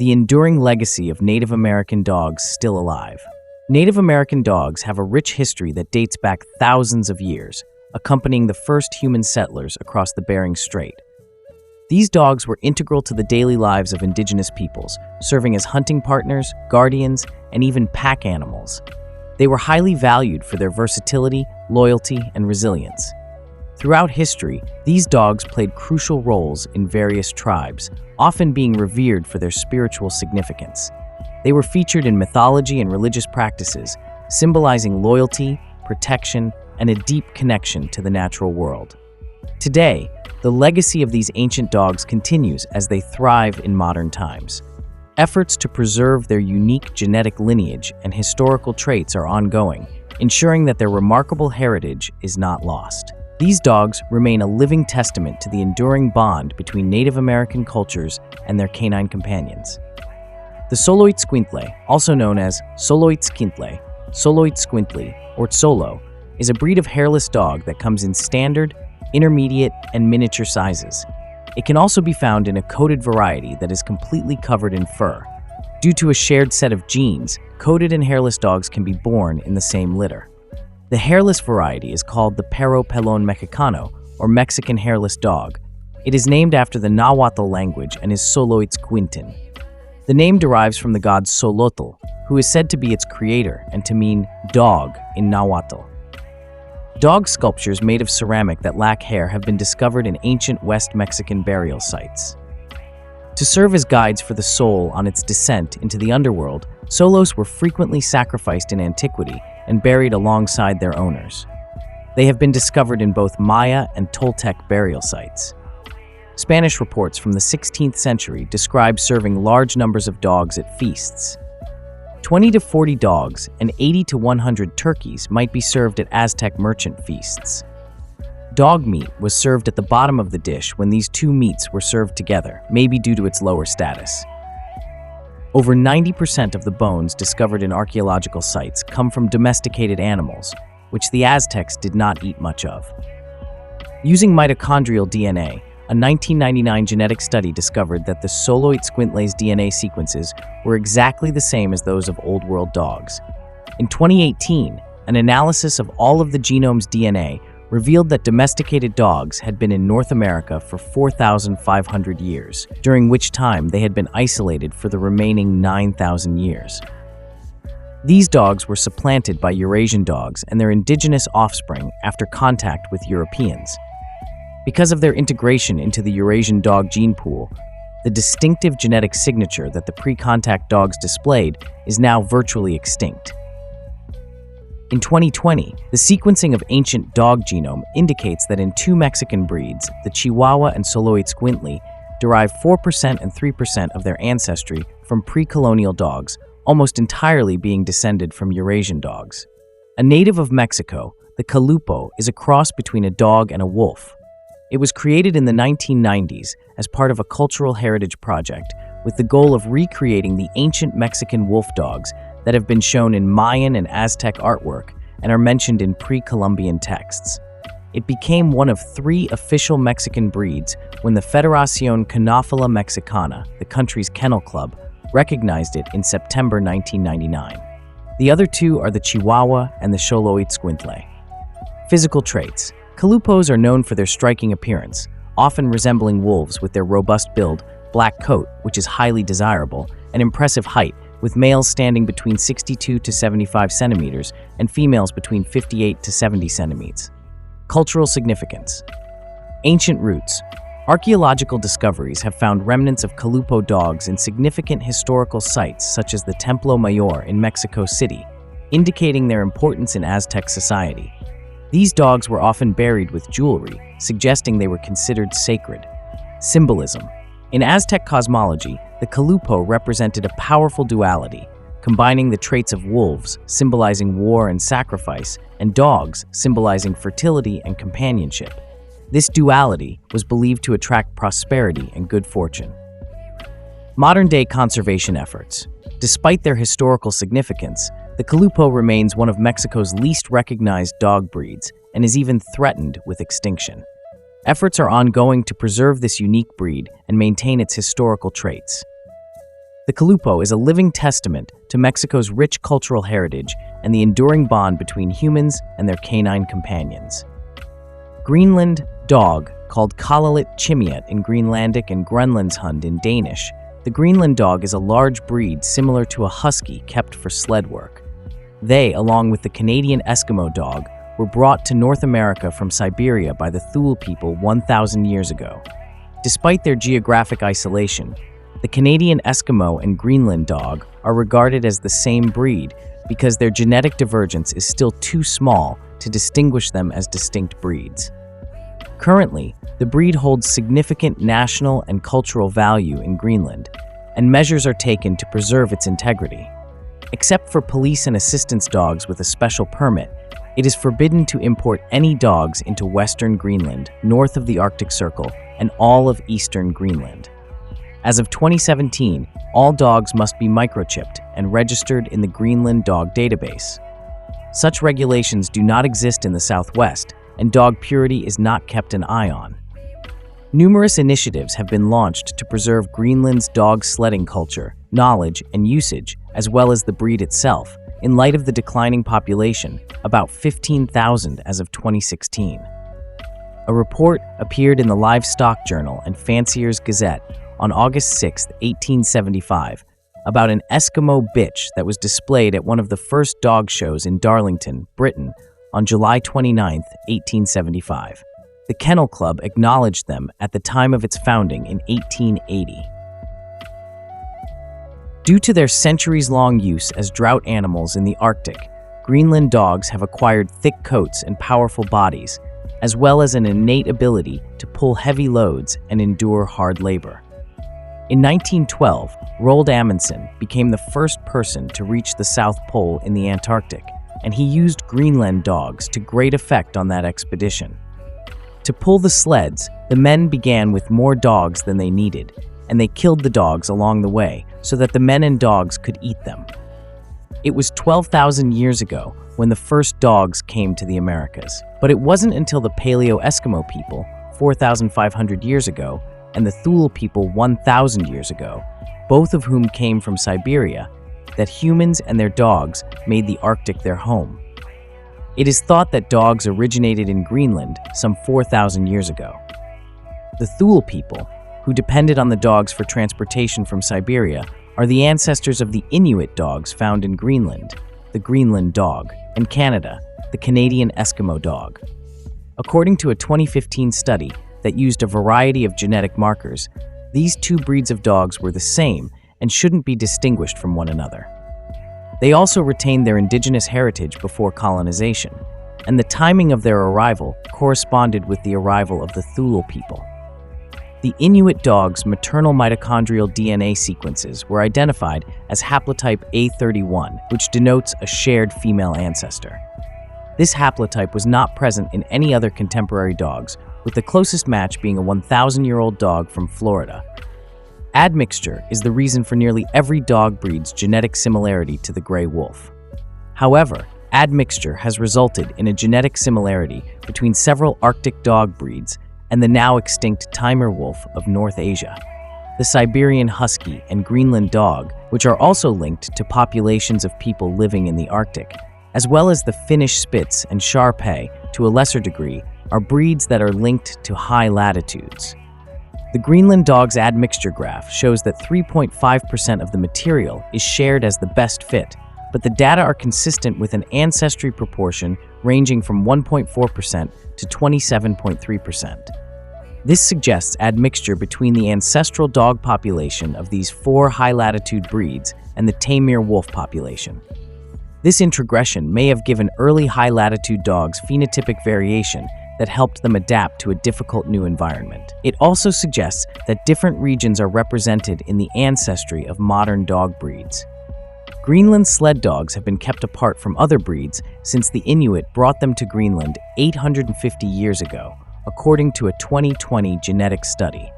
the enduring legacy of Native American dogs still alive. Native American dogs have a rich history that dates back thousands of years, accompanying the first human settlers across the Bering Strait. These dogs were integral to the daily lives of indigenous peoples, serving as hunting partners, guardians, and even pack animals. They were highly valued for their versatility, loyalty, and resilience. Throughout history, these dogs played crucial roles in various tribes, often being revered for their spiritual significance. They were featured in mythology and religious practices, symbolizing loyalty, protection, and a deep connection to the natural world. Today, the legacy of these ancient dogs continues as they thrive in modern times. Efforts to preserve their unique genetic lineage and historical traits are ongoing, ensuring that their remarkable heritage is not lost. These dogs remain a living testament to the enduring bond between Native American cultures and their canine companions. The Xoloitzcuintle, also known as Xoloitzcuintle, Xoloitzcuintli, or Xolo, is a breed of hairless dog that comes in standard, intermediate, and miniature sizes. It can also be found in a coated variety that is completely covered in fur. Due to a shared set of genes, coated and hairless dogs can be born in the same litter. The hairless variety is called the Perro Pelón Mexicano, or Mexican hairless dog. It is named after the Nahuatl language and is Xoloitzcuintin. The name derives from the god Xolotl, who is said to be its creator and to mean dog in Nahuatl. Dog sculptures made of ceramic that lack hair have been discovered in ancient West Mexican burial sites. To serve as guides for the soul on its descent into the underworld, Xolos were frequently sacrificed in antiquity and buried alongside their owners. They have been discovered in both Maya and Toltec burial sites. Spanish reports from the 16th century describe serving large numbers of dogs at feasts. 20 to 40 dogs and 80 to 100 turkeys might be served at Aztec merchant feasts. Dog meat was served at the bottom of the dish when these two meats were served together, maybe due to its lower status. Over 90% of the bones discovered in archaeological sites come from domesticated animals, which the Aztecs did not eat much of. Using mitochondrial DNA, a 1999 genetic study discovered that the Xoloitzcuintle's DNA sequences were exactly the same as those of Old World dogs. In 2018, an analysis of all of the genome's DNA revealed that domesticated dogs had been in North America for 4,500 years, during which time they had been isolated for the remaining 9,000 years. These dogs were supplanted by Eurasian dogs and their indigenous offspring after contact with Europeans. Because of their integration into the Eurasian dog gene pool, the distinctive genetic signature that the pre-contact dogs displayed is now virtually extinct. In 2020, the sequencing of ancient dog genome indicates that in two Mexican breeds, the Chihuahua and Xoloitzcuintli, derive 4% and 3% of their ancestry from pre-colonial dogs, almost entirely being descended from Eurasian dogs. A native of Mexico, the Calupo is a cross between a dog and a wolf. It was created in the 1990s as part of a cultural heritage project with the goal of recreating the ancient Mexican wolf dogs that have been shown in Mayan and Aztec artwork and are mentioned in pre-Columbian texts. It became one of 3 official Mexican breeds when the Federación Canófila Mexicana, the country's kennel club, recognized it in September 1999. The other 2 are the Chihuahua and the Xoloitzcuintle. Physical traits. Calupos are known for their striking appearance, often resembling wolves with their robust build, black coat, which is highly desirable, and impressive height, with males standing between 62 to 75 centimeters and females between 58 to 70 centimeters. Cultural significance. Ancient roots. Archaeological discoveries have found remnants of Calupo dogs in significant historical sites such as the Templo Mayor in Mexico City, indicating their importance in Aztec society. These dogs were often buried with jewelry, suggesting they were considered sacred. Symbolism. In Aztec cosmology, the Calupo represented a powerful duality, combining the traits of wolves, symbolizing war and sacrifice, and dogs, symbolizing fertility and companionship. This duality was believed to attract prosperity and good fortune. Modern-day conservation efforts. Despite their historical significance, the Calupo remains one of Mexico's least recognized dog breeds and is even threatened with extinction. Efforts are ongoing to preserve this unique breed and maintain its historical traits. The Chalupo is a living testament to Mexico's rich cultural heritage and the enduring bond between humans and their canine companions. Greenland dog, called Kalalit Chimiet in Greenlandic and Grønlandshund in Danish, the Greenland dog is a large breed similar to a husky kept for sled work. They, along with the Canadian Eskimo dog, were brought to North America from Siberia by the Thule people 1,000 years ago. Despite their geographic isolation, the Canadian Eskimo and Greenland dog are regarded as the same breed because their genetic divergence is still too small to distinguish them as distinct breeds. Currently, the breed holds significant national and cultural value in Greenland, and measures are taken to preserve its integrity. Except for police and assistance dogs with a special permit, it is forbidden to import any dogs into Western Greenland, north of the Arctic Circle, and all of eastern Greenland. As of 2017, all dogs must be microchipped and registered in the Greenland Dog Database. Such regulations do not exist in the Southwest, and dog purity is not kept an eye on. Numerous initiatives have been launched to preserve Greenland's dog sledding culture, knowledge, and usage, as well as the breed itself, in light of the declining population, about 15,000 as of 2016. A report appeared in the Livestock Journal and Fancier's Gazette on August 6, 1875, about an Eskimo bitch that was displayed at one of the first dog shows in Darlington, Britain, on July 29, 1875. The Kennel Club acknowledged them at the time of its founding in 1880. Due to their centuries-long use as drought animals in the Arctic, Greenland dogs have acquired thick coats and powerful bodies, as well as an innate ability to pull heavy loads and endure hard labor. In 1912, Roald Amundsen became the first person to reach the South Pole in the Antarctic, and he used Greenland dogs to great effect on that expedition. To pull the sleds, the men began with more dogs than they needed, and they killed the dogs along the way so that the men and dogs could eat them. It was 12,000 years ago when the first dogs came to the Americas, but it wasn't until the Paleo-Eskimo people, 4,500 years ago, and the Thule people 1,000 years ago, both of whom came from Siberia, that humans and their dogs made the Arctic their home. It is thought that dogs originated in Greenland some 4,000 years ago. The Thule people, who depended on the dogs for transportation from Siberia, are the ancestors of the Inuit dogs found in Greenland, the Greenland dog, and Canada, the Canadian Eskimo dog. According to a 2015 study that used a variety of genetic markers, these two breeds of dogs were the same and shouldn't be distinguished from one another. They also retained their indigenous heritage before colonization, and the timing of their arrival corresponded with the arrival of the Thule people. The Inuit dog's maternal mitochondrial DNA sequences were identified as haplotype A31, which denotes a shared female ancestor. This haplotype was not present in any other contemporary dogs, with the closest match being a 1,000-year-old dog from Florida. Admixture is the reason for nearly every dog breed's genetic similarity to the gray wolf. However, admixture has resulted in a genetic similarity between several Arctic dog breeds and the now extinct Timor wolf of North Asia, the Siberian husky and Greenland dog, which are also linked to populations of people living in the Arctic, as well as the Finnish Spitz and Shar Pei, to a lesser degree, are breeds that are linked to high latitudes. The Greenland dog's admixture graph shows that 3.5% of the material is shared as the best fit, but the data are consistent with an ancestry proportion ranging from 1.4% to 27.3%. This suggests admixture between the ancestral dog population of these four high-latitude breeds and the Tamir wolf population. This introgression may have given early high-latitude dogs phenotypic variation that helped them adapt to a difficult new environment. It also suggests that different regions are represented in the ancestry of modern dog breeds. Greenland sled dogs have been kept apart from other breeds since the Inuit brought them to Greenland 850 years ago, according to a 2020 genetic study.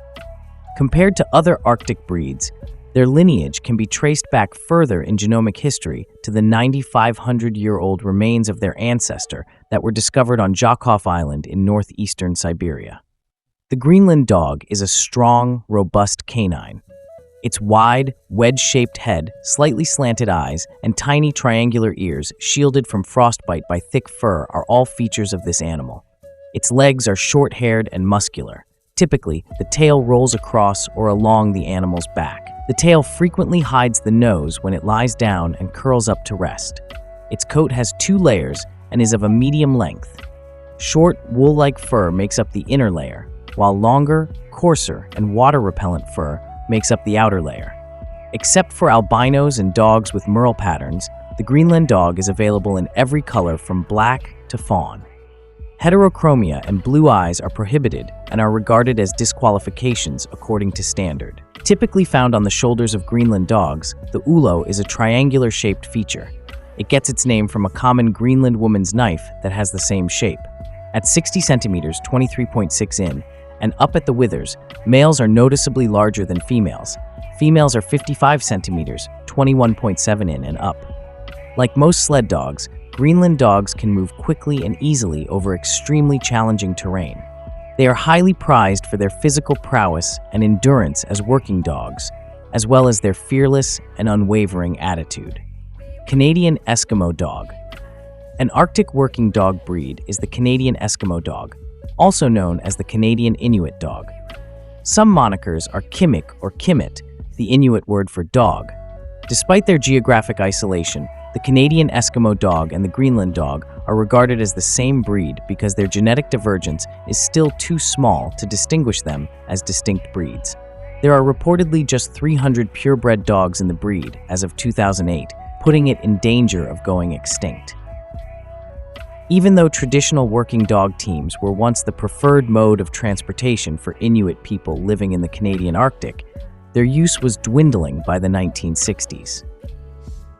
Compared to other Arctic breeds, their lineage can be traced back further in genomic history to the 9,500-year-old remains of their ancestor that were discovered on Zhukov Island in northeastern Siberia. The Greenland dog is a strong, robust canine. Its wide, wedge-shaped head, slightly slanted eyes, and tiny triangular ears shielded from frostbite by thick fur are all features of this animal. Its legs are short-haired and muscular. Typically, the tail rolls across or along the animal's back. The tail frequently hides the nose when it lies down and curls up to rest. Its coat has 2 layers and is of a medium length. Short, wool-like fur makes up the inner layer, while longer, coarser, and water-repellent fur makes up the outer layer. Except for albinos and dogs with merle patterns, the Greenland dog is available in every color from black to fawn. Heterochromia and blue eyes are prohibited and are regarded as disqualifications according to standard. Typically found on the shoulders of Greenland dogs, the ulo is a triangular-shaped feature. It gets its name from a common Greenland woman's knife that has the same shape. At 60 centimeters, 23.6 in, and up at the withers, males are noticeably larger than females. Females are 55 centimeters, 21.7 in, and up. Like most sled dogs, Greenland dogs can move quickly and easily over extremely challenging terrain. They are highly prized for their physical prowess and endurance as working dogs, as well as their fearless and unwavering attitude. Canadian Eskimo Dog. An Arctic working dog breed is the Canadian Eskimo Dog, also known as the Canadian Inuit Dog. Some monikers are Kimik or Kimit, the Inuit word for dog. Despite their geographic isolation, the Canadian Eskimo Dog and the Greenland Dog are regarded as the same breed because their genetic divergence is still too small to distinguish them as distinct breeds. There are reportedly just 300 purebred dogs in the breed as of 2008, putting it in danger of going extinct. Even though traditional working dog teams were once the preferred mode of transportation for Inuit people living in the Canadian Arctic, their use was dwindling by the 1960s.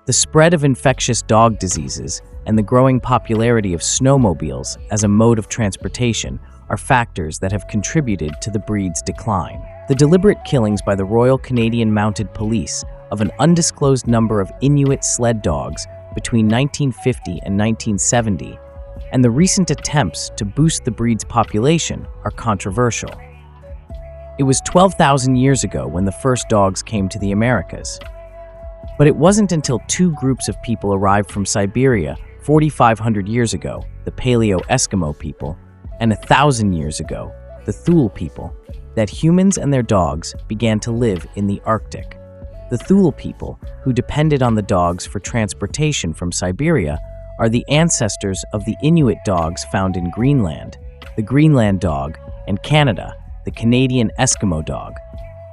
The spread of infectious dog diseases and the growing popularity of snowmobiles as a mode of transportation are factors that have contributed to the breed's decline. The deliberate killings by the Royal Canadian Mounted Police of an undisclosed number of Inuit sled dogs between 1950 and 1970, and the recent attempts to boost the breed's population are controversial. It was 12,000 years ago when the first dogs came to the Americas. But it wasn't until 2 groups of people arrived from Siberia 4,500 years ago, the Paleo-Eskimo people, and 1,000 years ago, the Thule people, that humans and their dogs began to live in the Arctic. The Thule people, who depended on the dogs for transportation from Siberia, are the ancestors of the Inuit dogs found in Greenland, the Greenland dog, and Canada, the Canadian Eskimo dog.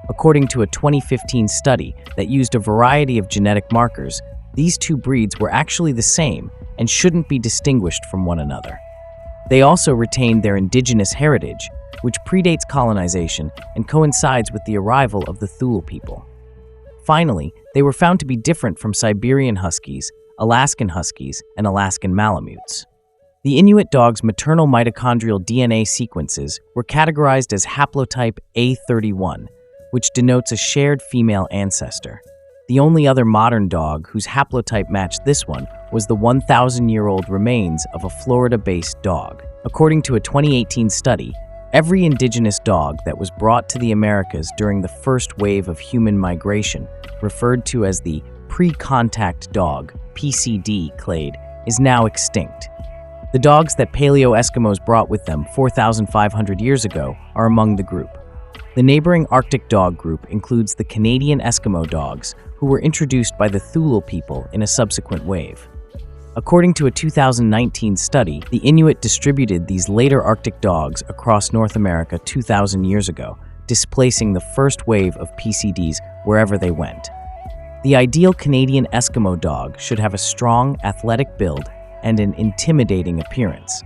According to a 2015 study that used a variety of genetic markers, these 2 breeds were actually the same and shouldn't be distinguished from one another. They also retained their indigenous heritage, which predates colonization and coincides with the arrival of the Thule people. Finally, they were found to be different from Siberian Huskies, Alaskan Huskies, and Alaskan Malamutes. The Inuit dog's maternal mitochondrial DNA sequences were categorized as haplotype A31, which denotes a shared female ancestor. The only other modern dog whose haplotype matched this one was the 1,000-year-old remains of a Florida-based dog. According to a 2018 study, every indigenous dog that was brought to the Americas during the first wave of human migration, referred to as the pre-contact dog, PCD clade, is now extinct. The dogs that Paleo-Eskimos brought with them 4,500 years ago are among the group. The neighboring Arctic dog group includes the Canadian Eskimo dogs, who were introduced by the Thule people in a subsequent wave. According to a 2019 study, the Inuit distributed these later Arctic dogs across North America 2,000 years ago, displacing the first wave of PCDs wherever they went. The ideal Canadian Eskimo dog should have a strong, athletic build and an intimidating appearance.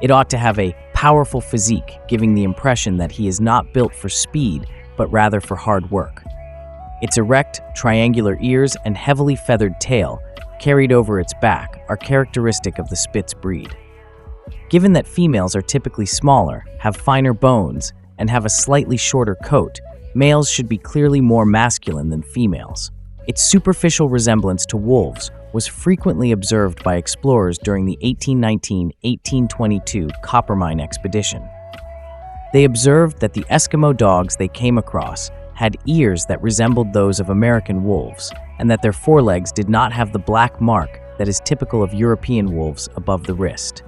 It ought to have a powerful physique, giving the impression that he is not built for speed, but rather for hard work. Its erect, triangular ears and heavily feathered tail, carried over its back, are characteristic of the Spitz breed. Given that females are typically smaller, have finer bones, and have a slightly shorter coat, males should be clearly more masculine than females. Its superficial resemblance to wolves was frequently observed by explorers during the 1819-1822 Coppermine expedition. They observed that the Eskimo dogs they came across had ears that resembled those of American wolves, and that their forelegs did not have the black mark that is typical of European wolves above the wrist.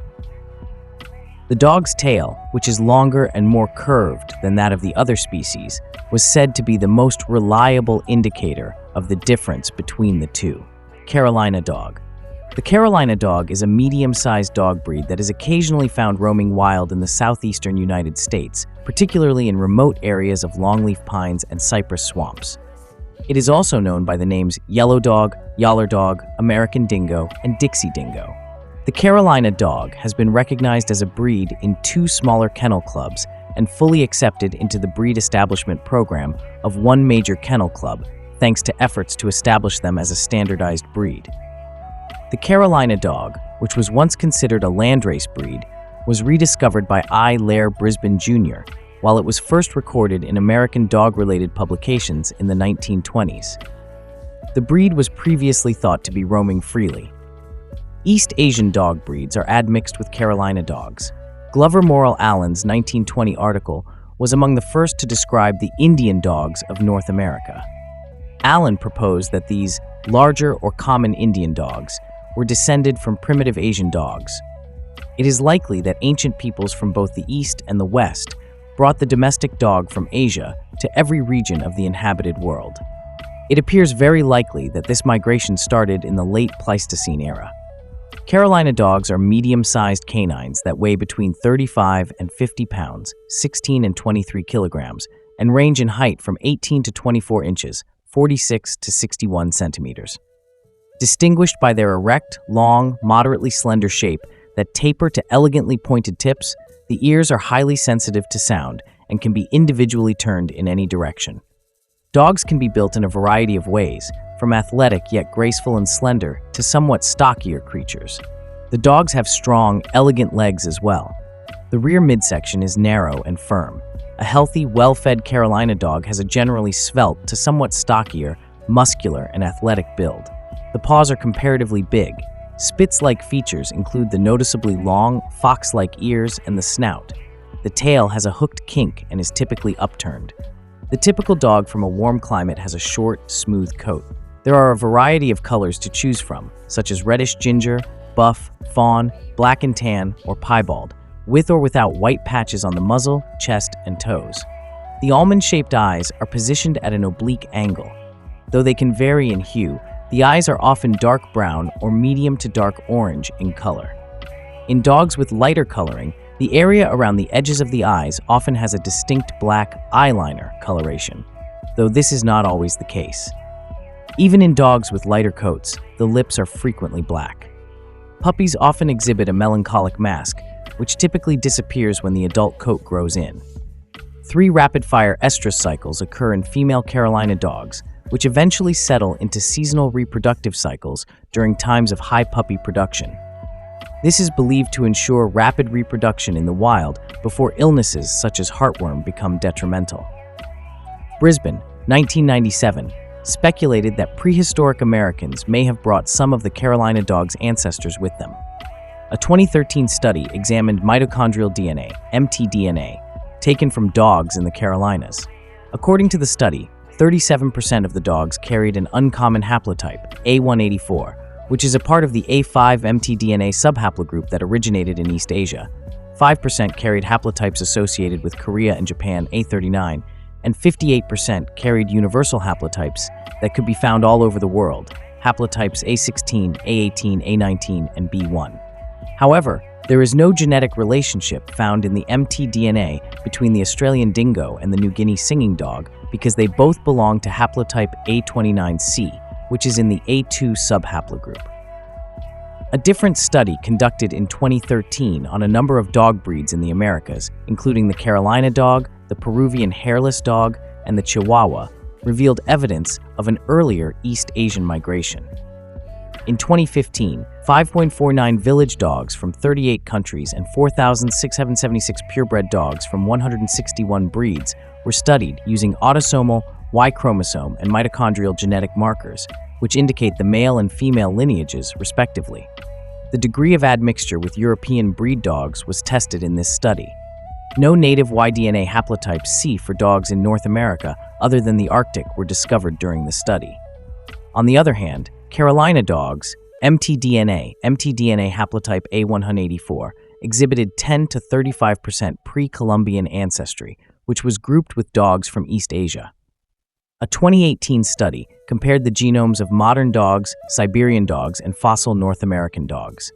The dog's tail, which is longer and more curved than that of the other species, was said to be the most reliable indicator of the difference between the two. Carolina dog. The Carolina dog is a medium-sized dog breed that is occasionally found roaming wild in the southeastern United States, particularly in remote areas of longleaf pines and cypress swamps. It is also known by the names yellow dog, yaller dog, American dingo, and Dixie dingo. The Carolina dog has been recognized as a breed in 2 smaller kennel clubs and fully accepted into the breed establishment program of 1 major kennel club, thanks to efforts to establish them as a standardized breed. The Carolina dog, which was once considered a landrace breed, was rediscovered by I. Laird Brisbane Jr., while it was first recorded in American dog-related publications in the 1920s. The breed was previously thought to be roaming freely. East Asian dog breeds are admixed with Carolina dogs. Glover Morrill Allen's 1920 article was among the first to describe the Indian dogs of North America. Allen proposed that these larger or common Indian dogs were descended from primitive Asian dogs. It is likely that ancient peoples from both the East and the West brought the domestic dog from Asia to every region of the inhabited world. It appears very likely that this migration started in the late Pleistocene era. Carolina dogs are medium-sized canines that weigh between 35 and 50 pounds, 16 and 23 kilograms, and range in height from 18 to 24 inches, 46 to 61 centimeters. Distinguished by their erect, long, moderately slender shape that taper to elegantly pointed tips, the ears are highly sensitive to sound and can be individually turned in any direction. Dogs can be built in a variety of ways, from athletic yet graceful and slender to somewhat stockier creatures. The dogs have strong, elegant legs as well. The rear midsection is narrow and firm. A healthy, well-fed Carolina dog has a generally svelte to somewhat stockier, muscular, and athletic build. The paws are comparatively big. Spitz-like features include the noticeably long, fox-like ears and the snout. The tail has a hooked kink and is typically upturned. The typical dog from a warm climate has a short, smooth coat. There are a variety of colors to choose from, such as reddish ginger, buff, fawn, black and tan, or piebald, with or without white patches on the muzzle, chest, and toes. The almond-shaped eyes are positioned at an oblique angle. Though they can vary in hue, the eyes are often dark brown or medium to dark orange in color. In dogs with lighter coloring, the area around the edges of the eyes often has a distinct black eyeliner coloration, though this is not always the case. Even in dogs with lighter coats, the lips are frequently black. Puppies often exhibit a melancholic mask, which typically disappears when the adult coat grows in. 3 rapid-fire estrus cycles occur in female Carolina dogs, which eventually settle into seasonal reproductive cycles during times of high puppy production. This is believed to ensure rapid reproduction in the wild before illnesses such as heartworm become detrimental. Brisbane, 1997, speculated that prehistoric Americans may have brought some of the Carolina dog's ancestors with them. A 2013 study examined mitochondrial DNA, mtDNA, taken from dogs in the Carolinas. According to the study, 37% of the dogs carried an uncommon haplotype, A184, which is a part of the A5 mtDNA subhaplogroup that originated in East Asia. 5% carried haplotypes associated with Korea and Japan, A39, and 58% carried universal haplotypes that could be found all over the world, haplotypes A16, A18, A19, and B1. However, there is no genetic relationship found in the mtDNA between the Australian dingo and the New Guinea singing dog because they both belong to haplotype A29C, which is in the A2 subhaplogroup. A different study conducted in 2013 on a number of dog breeds in the Americas, including the Carolina dog, the Peruvian hairless dog, and the Chihuahua, revealed evidence of an earlier East Asian migration. In 2015, 5.49 village dogs from 38 countries and 4,676 purebred dogs from 161 breeds were studied using autosomal, Y chromosome, and mitochondrial genetic markers, which indicate the male and female lineages, respectively. The degree of admixture with European breed dogs was tested in this study. No native Y-DNA haplotypes C for dogs in North America other than the Arctic were discovered during the study. On the other hand, Carolina dogs, mtDNA haplotype A184, exhibited 10 to 35% pre-Columbian ancestry, which was grouped with dogs from East Asia. A 2018 study compared the genomes of modern dogs, Siberian dogs, and fossil North American dogs.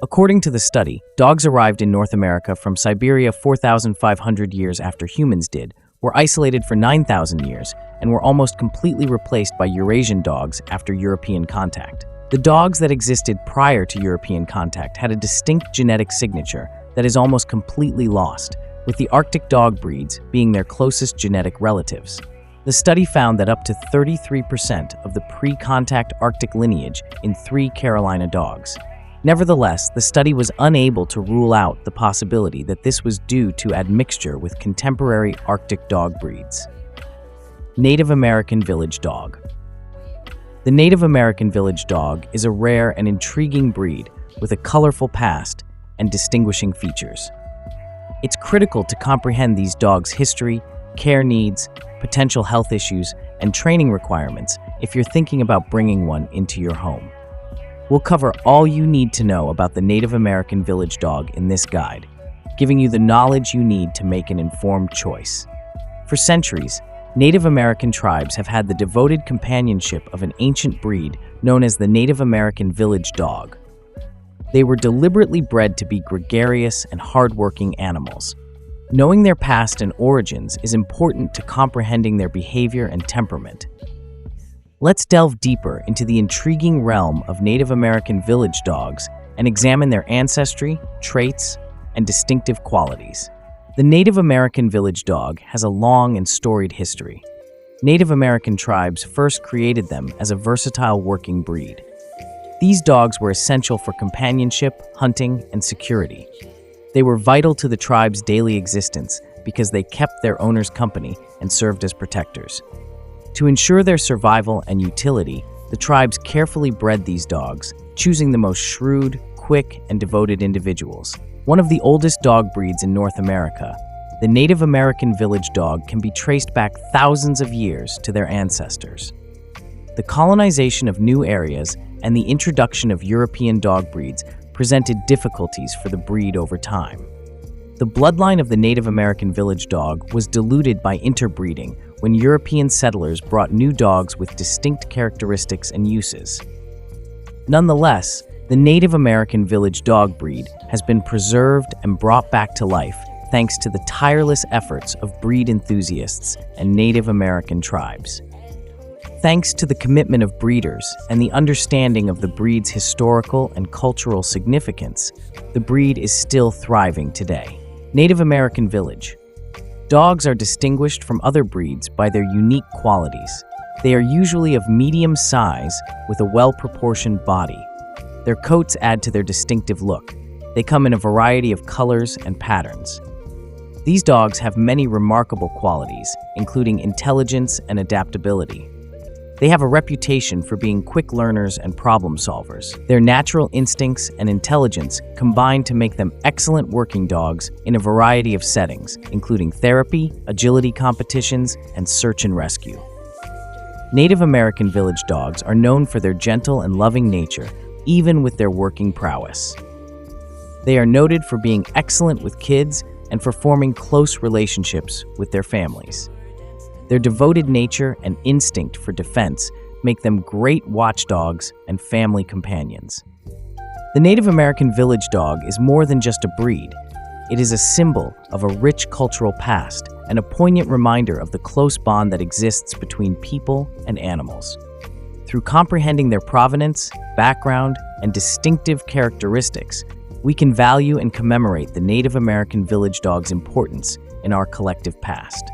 According to the study, dogs arrived in North America from Siberia 4,500 years after humans did, were isolated for 9,000 years, and were almost completely replaced by Eurasian dogs after European contact. The dogs that existed prior to European contact had a distinct genetic signature that is almost completely lost, with the Arctic dog breeds being their closest genetic relatives. The study found that up to 33% of the pre-contact Arctic lineage in 3 Carolina dogs. Nevertheless, the study was unable to rule out the possibility that this was due to admixture with contemporary Arctic dog breeds. Native American Village Dog. The Native American Village Dog is a rare and intriguing breed with a colorful past and distinguishing features. It's critical to comprehend these dogs' history, care needs, potential health issues, and training requirements if you're thinking about bringing one into your home. We'll cover all you need to know about the Native American Village Dog in this guide, giving you the knowledge you need to make an informed choice. For centuries, Native American tribes have had the devoted companionship of an ancient breed known as the Native American Village Dog. They were deliberately bred to be gregarious and hardworking animals. Knowing their past and origins is important to comprehending their behavior and temperament. Let's delve deeper into the intriguing realm of Native American village dogs and examine their ancestry, traits, and distinctive qualities. The Native American village dog has a long and storied history. Native American tribes first created them as a versatile working breed. These dogs were essential for companionship, hunting, and security. They were vital to the tribe's daily existence because they kept their owners company and served as protectors. To ensure their survival and utility, the tribes carefully bred these dogs, choosing the most shrewd, quick, and devoted individuals. One of the oldest dog breeds in North America, the Native American Village Dog can be traced back thousands of years to their ancestors. The colonization of new areas and the introduction of European dog breeds presented difficulties for the breed over time. The bloodline of the Native American Village Dog was diluted by interbreeding when European settlers brought new dogs with distinct characteristics and uses. Nonetheless, the Native American Village Dog breed has been preserved and brought back to life thanks to the tireless efforts of breed enthusiasts and Native American tribes. Thanks to the commitment of breeders and the understanding of the breed's historical and cultural significance, the breed is still thriving today. Native American Village. Dogs are distinguished from other breeds by their unique qualities. They are usually of medium size with a well-proportioned body. Their coats add to their distinctive look. They come in a variety of colors and patterns. These dogs have many remarkable qualities, including intelligence and adaptability. They have a reputation for being quick learners and problem solvers. Their natural instincts and intelligence combine to make them excellent working dogs in a variety of settings, including therapy, agility competitions, and search and rescue. Native American village dogs are known for their gentle and loving nature, even with their working prowess. They are noted for being excellent with kids and for forming close relationships with their families. Their devoted nature and instinct for defense make them great watchdogs and family companions. The Native American Village Dog is more than just a breed. It is a symbol of a rich cultural past and a poignant reminder of the close bond that exists between people and animals. Through comprehending their provenance, background, and distinctive characteristics, we can value and commemorate the Native American Village Dog's importance in our collective past.